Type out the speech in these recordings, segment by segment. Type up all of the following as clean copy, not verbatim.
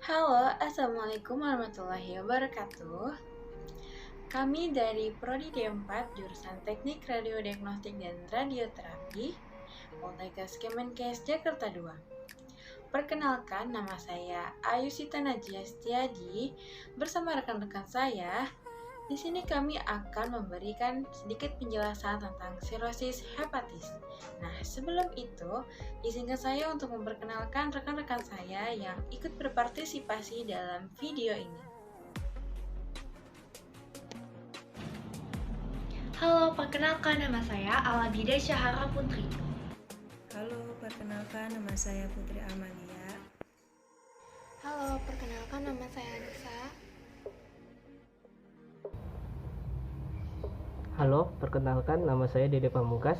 Halo, Assalamualaikum warahmatullahi wabarakatuh. Kami dari Prodi D4, jurusan Teknik Radiodiagnostik dan Radioterapi, Poltekkes Kemenkes Jakarta 2. Perkenalkan, nama saya Ayu Sita Najia Setiadi bersama rekan-rekan saya. Di sini kami akan memberikan sedikit penjelasan tentang sirosis hepatis. Nah, sebelum itu, izinkan saya untuk memperkenalkan rekan-rekan saya yang ikut berpartisipasi dalam video ini. Halo, perkenalkan nama saya Alabida Syahara Putri. Halo, perkenalkan nama saya Putri Amalia. Halo, perkenalkan nama saya Anissa. Halo, perkenalkan nama saya Dede Pamungkas.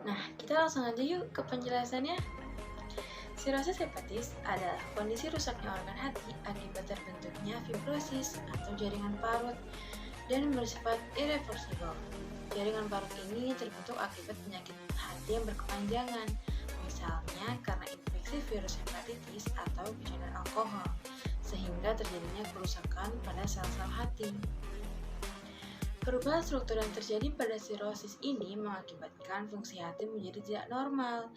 Nah, kita langsung aja yuk ke penjelasannya. Sirosis hepatis adalah kondisi rusaknya organ hati akibat terbentuknya fibrosis atau jaringan parut dan bersifat irreversibel. Jaringan parut ini terbentuk akibat penyakit hati yang berkepanjangan, misalnya karena infeksi virus hepatitis atau kejadian alkohol, sehingga terjadinya kerusakan pada sel-sel hati. Perubahan struktur yang terjadi pada sirosis ini mengakibatkan fungsi hati menjadi tidak normal.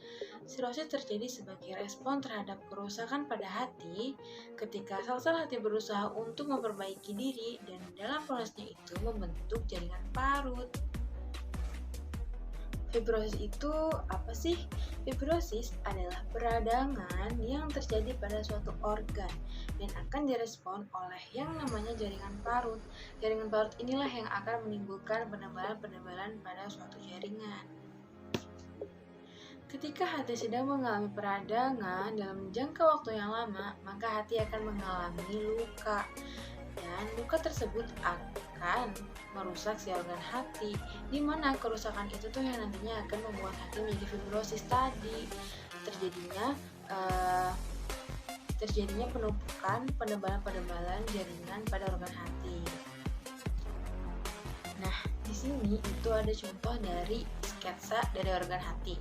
Sirosis terjadi sebagai respon terhadap kerusakan pada hati ketika sel-sel hati berusaha untuk memperbaiki diri dan dalam prosesnya itu membentuk jaringan parut. Fibrosis itu apa sih? Fibrosis adalah peradangan yang terjadi pada suatu organ dan akan direspon oleh yang namanya jaringan parut. Jaringan parut inilah yang akan menimbulkan penebalan-penebalan pada suatu jaringan. Ketika hati sedang mengalami peradangan dalam jangka waktu yang lama, maka hati akan mengalami luka. Dan luka tersebut akan merusak si organ hati, di mana kerusakan itu tuh yang nantinya akan membuat hati menjadi fibrosis tadi. Terjadinya penumpukan penebalan jaringan pada organ hati. Nah, di sini itu ada contoh dari sketsa dari organ hati.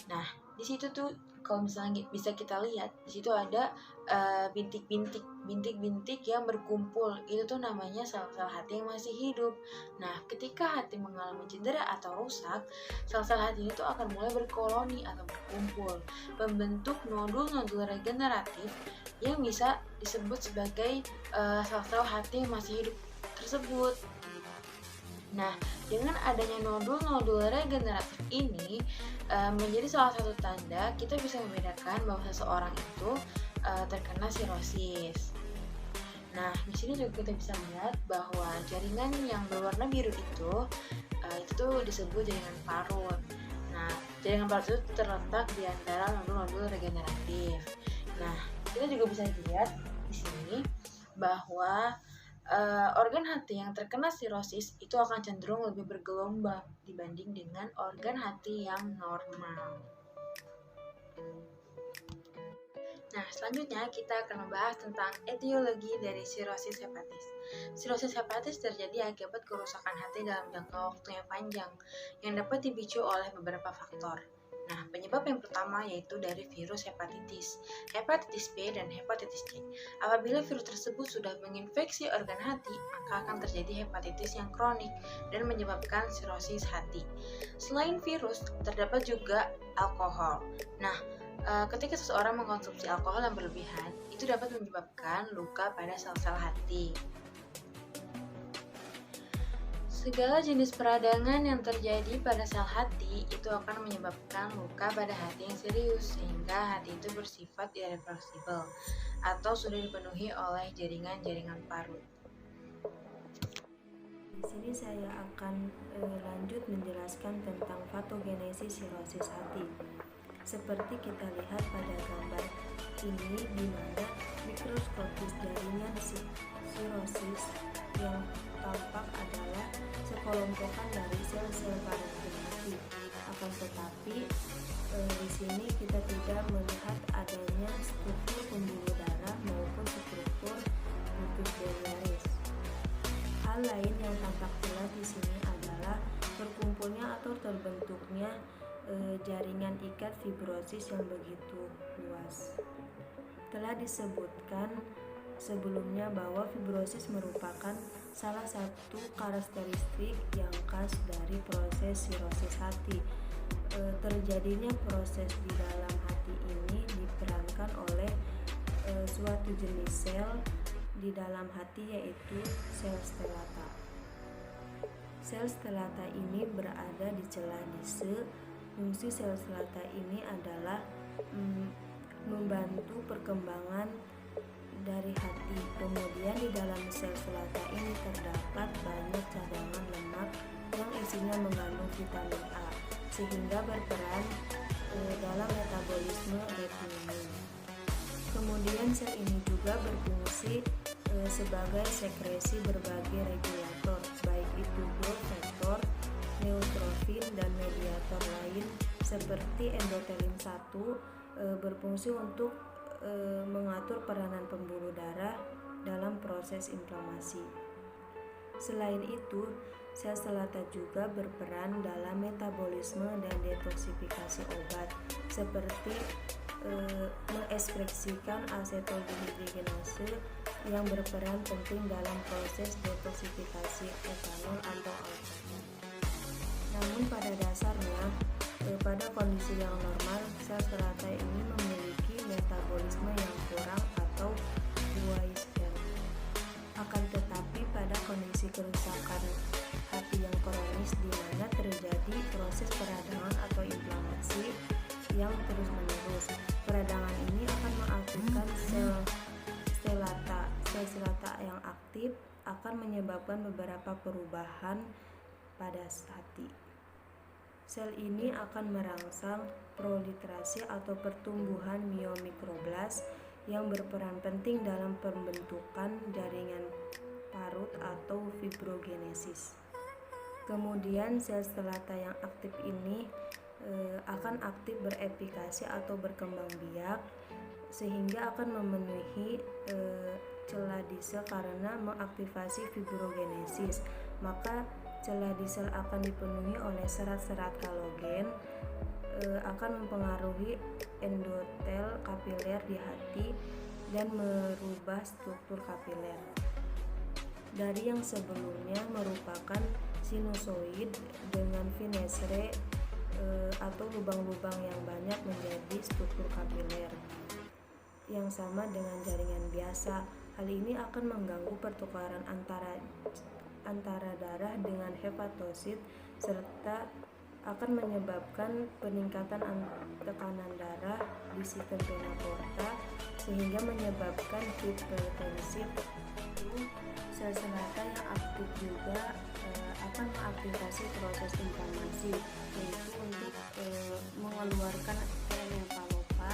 Nah, di situ tuh kalau misalnya bisa kita lihat, di situ ada bintik-bintik yang berkumpul. Itu tuh namanya sel-sel hati yang masih hidup. Nah, ketika hati mengalami cedera atau rusak, sel-sel hati itu akan mulai berkoloni atau berkumpul, membentuk nodul-nodul regeneratif yang bisa disebut sebagai sel-sel hati yang masih hidup tersebut. Nah, dengan adanya nodul-nodul regeneratif ini menjadi salah satu tanda kita bisa membedakan bahwa seseorang itu terkena sirosis. Nah, di sini juga kita bisa lihat bahwa jaringan yang berwarna biru itu tuh disebut jaringan parut. Nah, jaringan parut itu terletak di antara nodul-nodul regeneratif. Nah, kita juga bisa lihat di sini bahwa organ hati yang terkena sirosis itu akan cenderung lebih bergelombang dibanding dengan organ hati yang normal. Nah, selanjutnya kita akan membahas tentang etiologi dari sirosis hepatis. Sirosis hepatis terjadi akibat kerusakan hati dalam jangka waktu yang panjang yang dapat dipicu oleh beberapa faktor. Nah, penyebab yang pertama yaitu dari virus hepatitis B dan hepatitis C. Apabila virus tersebut sudah menginfeksi organ hati, maka akan terjadi hepatitis yang kronik dan menyebabkan sirosis hati. Selain virus, terdapat juga alkohol. Nah, ketika seseorang mengkonsumsi alkohol yang berlebihan, itu dapat menyebabkan luka pada sel-sel hati. Segala jenis peradangan yang terjadi pada sel hati itu akan menyebabkan luka pada hati yang serius, sehingga hati itu bersifat irreversibel atau sudah dipenuhi oleh jaringan-jaringan parut. Di sini saya akan lanjut menjelaskan tentang patogenesis sirosis hati. Seperti kita lihat pada gambar ini, di mana mikroskopis jaringan sirosis yang tampak adalah sekelompokan dari sel-sel parenkim hati. Akan tetapi di sini kita tidak melihat adanya struktur pembuluh darah maupun struktur epidermis. Hal lain yang tampak jelas di sini adalah terkumpulnya atau terbentuknya jaringan ikat fibrosis yang begitu luas. Telah disebutkan sebelumnya bahwa fibrosis merupakan salah satu karakteristik yang khas dari proses sirosis hati. Terjadinya proses di dalam hati ini diperankan oleh suatu jenis sel di dalam hati, yaitu sel stellata. Sel stellata ini berada di celah dise. Fungsi sel stellata ini adalah membantu perkembangan dari hati. Kemudian di dalam sel stellata ini terdapat banyak cadangan lemak yang isinya mengandung vitamin A, sehingga berperan dalam metabolisme retinol. Kemudian sel ini juga berfungsi sebagai sekresi berbagai regulator, baik itu growth factor, neutrofil, dan mediator lain seperti endotelin 1 berfungsi untuk mengatur peranan pembuluh darah dalam proses inflamasi. Selain itu, sel stellata juga berperan dalam metabolisme dan detoksifikasi obat, seperti mengekspresikan asetaldehidrogenase yang berperan penting dalam proses detoksifikasi etanol atau alkohol. Namun pada dasarnya, pada kondisi yang normal, sel stellata ini memiliki metabolisme yang kurang atau Wiener. Akan tetapi pada kondisi kerusakan hati yang kronis di mana terjadi proses peradangan atau inflamasi yang terus-menerus, peradangan ini akan mengaktifkan sel stellata. Sel stellata yang aktif akan menyebabkan beberapa perubahan pada hati. Sel ini akan merangsang proliferasi atau pertumbuhan myomikroblas yang berperan penting dalam pembentukan jaringan parut atau fibrogenesis. Kemudian sel stellata yang aktif ini akan aktif berefikasi atau berkembang biak, sehingga akan memenuhi celah di sel karena mengaktifasi fibrogenesis. Maka celah di sel akan dipenuhi oleh serat-serat kolagen, akan mempengaruhi endotel kapiler di hati dan merubah struktur kapiler. Dari yang sebelumnya merupakan sinusoid dengan veneslae atau lubang-lubang yang banyak menjadi struktur kapiler yang sama dengan jaringan biasa. Hal ini akan mengganggu pertukaran antara darah dengan hepatosit serta akan menyebabkan peningkatan tekanan darah di sistem vena porta sehingga menyebabkan hipertensi. Sel stellata yang aktif juga akan mengaktifasi proses inflamasi, yaitu untuk mengeluarkan TNF-alpha,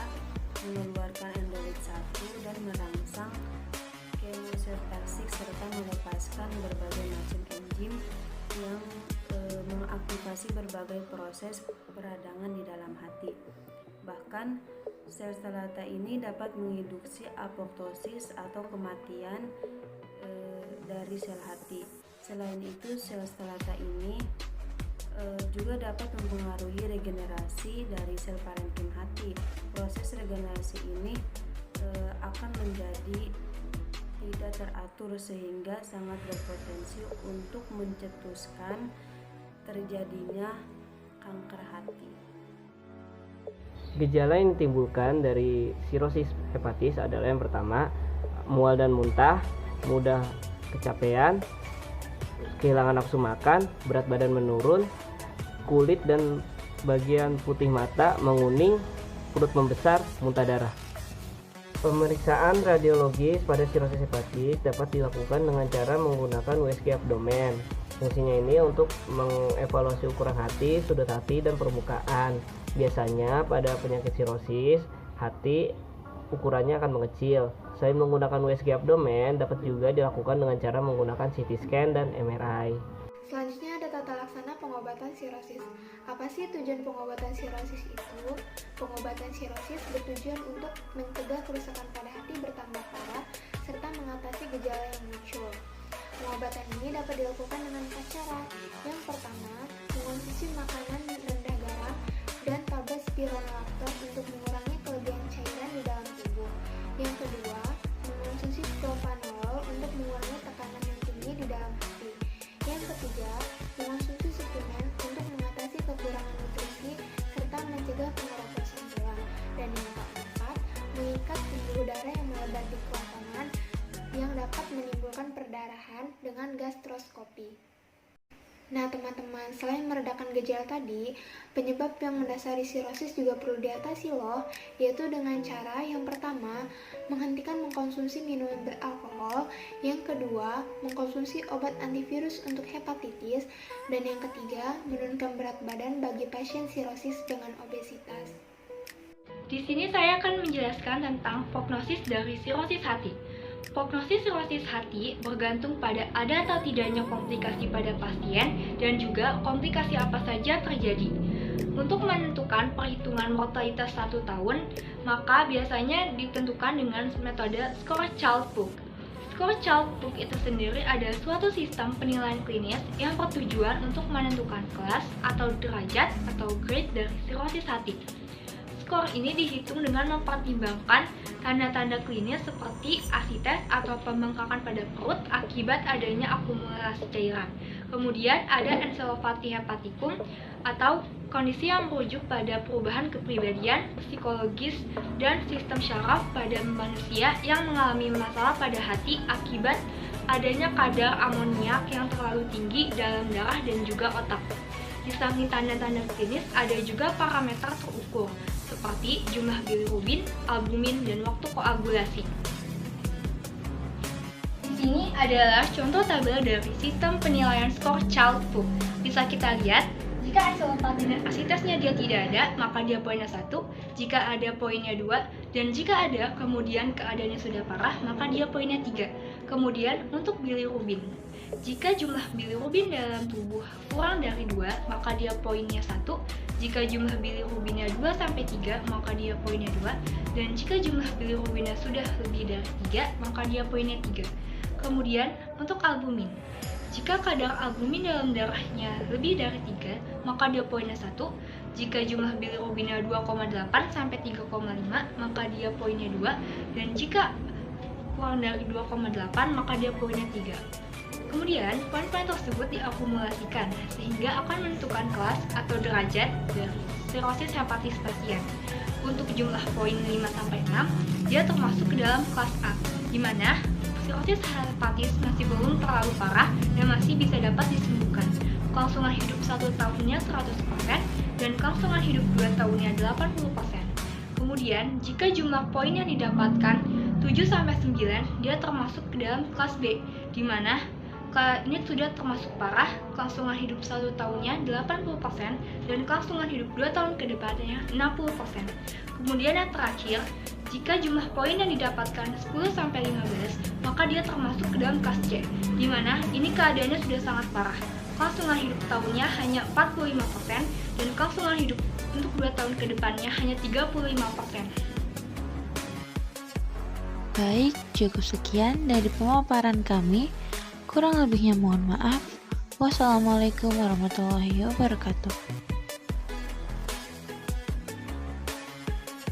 mengeluarkan endolit 1 dan merangsang kemostatik serta melepaskan berbagai macam enzim yang mengaktifasi berbagai proses peradangan di dalam hati. Bahkan sel stellata ini dapat menginduksi apoptosis atau kematian dari sel hati. Selain itu, sel stellata ini juga dapat mempengaruhi regenerasi dari sel parenkim hati. Proses regenerasi ini akan menjadi tidak teratur sehingga sangat berpotensi untuk mencetuskan terjadinya kanker hati. Gejala yang ditimbulkan dari sirosis hepatis adalah yang pertama, mual dan muntah, mudah kecapean, kehilangan nafsu makan, berat badan menurun, kulit dan bagian putih mata menguning, perut membesar, muntah darah. Pemeriksaan radiologis pada sirosis hepatis dapat dilakukan dengan cara menggunakan USG abdomen. Fungsinya ini untuk mengevaluasi ukuran hati, sudut hati, dan permukaan. Biasanya pada penyakit sirosis hati ukurannya akan mengecil. Selain menggunakan USG abdomen, dapat juga dilakukan dengan cara menggunakan CT scan dan MRI. Selanjutnya ada tata laksana pengobatan sirosis. Apa sih tujuan pengobatan sirosis itu? Pengobatan sirosis bertujuan untuk mencegah kerusakan pada hati bertambah parah serta mengatasi gejala yang muncul. Pengobatan ini dapat dilakukan dengan 4 cara. Yang pertama, mengonsumsi makanan rendah garam dan tablet spironolactone untuk mengurangi kelebihan cairan di dalam tubuh. Yang mikroskopi. Nah teman-teman, selain meredakan gejala tadi, penyebab yang mendasari sirosis juga perlu diatasi loh, yaitu dengan cara yang pertama, menghentikan mengkonsumsi minuman beralkohol, yang kedua, mengkonsumsi obat antivirus untuk hepatitis, dan yang ketiga, menurunkan berat badan bagi pasien sirosis dengan obesitas. Di sini saya akan menjelaskan tentang prognosis dari sirosis hati. Prognosis sirosis hati bergantung pada ada atau tidaknya komplikasi pada pasien dan juga komplikasi apa saja terjadi. Untuk menentukan perhitungan mortalitas 1 tahun, maka biasanya ditentukan dengan metode Schwarzschild-Pugh. Schwarzschild-Pugh itu sendiri adalah suatu sistem penilaian klinis yang bertujuan untuk menentukan kelas atau derajat atau grade dari sirosis hati. Skor ini dihitung dengan mempertimbangkan tanda-tanda klinis seperti asites atau pembengkakan pada perut akibat adanya akumulasi cairan. Kemudian ada encephalopathy hepaticum atau kondisi yang merujuk pada perubahan kepribadian, psikologis, dan sistem syaraf pada manusia yang mengalami masalah pada hati akibat adanya kadar amoniak yang terlalu tinggi dalam darah dan juga otak. Di samping tanda-tanda klinis, ada juga parameter terukur, seperti jumlah bilirubin, albumin, dan waktu koagulasi. Di sini adalah contoh tabel dari sistem penilaian Schwarzschild-Pugh. Bisa kita lihat, jika encephalopathy dan asitesnya dia tidak ada, maka dia poinnya 1, jika ada poinnya 2, dan jika ada, kemudian keadaannya sudah parah, maka dia poinnya 3. Kemudian untuk bilirubin, jika jumlah bilirubin dalam tubuh kurang dari 2, maka dia poinnya 1. Jika jumlah bilirubinnya 2-3, maka dia poinnya 2. Dan jika jumlah bilirubinnya sudah lebih dari 3, maka dia poinnya 3. Kemudian untuk albumin, jika kadar albumin dalam darahnya lebih dari 3, maka dia poinnya 1. Jika jumlah bilirubinnya 2,8-3,5, maka dia poinnya 2. Dan jika kurang dari 2,8, maka dia poinnya 3. Kemudian, poin-poin tersebut diakumulasikan sehingga akan menentukan kelas atau derajat dari sirosis hepatis pasien. Untuk jumlah poin 5-6, dia termasuk ke dalam kelas A, di mana sirosis hepatis masih belum terlalu parah dan masih bisa dapat disembuhkan. Kelangsungan hidup 1 tahunnya 100% dan kelangsungan hidup 2 tahunnya 80%. Kemudian, jika jumlah poin yang didapatkan 7-9, dia termasuk ke dalam kelas B, di mana ini sudah termasuk parah, kelangsungan hidup 1 tahunnya 80% dan kelangsungan hidup 2 tahun ke depannya 60%. Kemudian yang terakhir, jika jumlah poin yang didapatkan 10-15, maka dia termasuk ke dalam kelas C, di mana ini keadaannya sudah sangat parah. Kelangsungan hidup tahunnya hanya 45% dan kelangsungan hidup untuk 2 tahun ke depannya hanya 35%. Baik, cukup sekian dari pemaparan kami. Kurang lebihnya mohon maaf. Wassalamualaikum warahmatullahi wabarakatuh.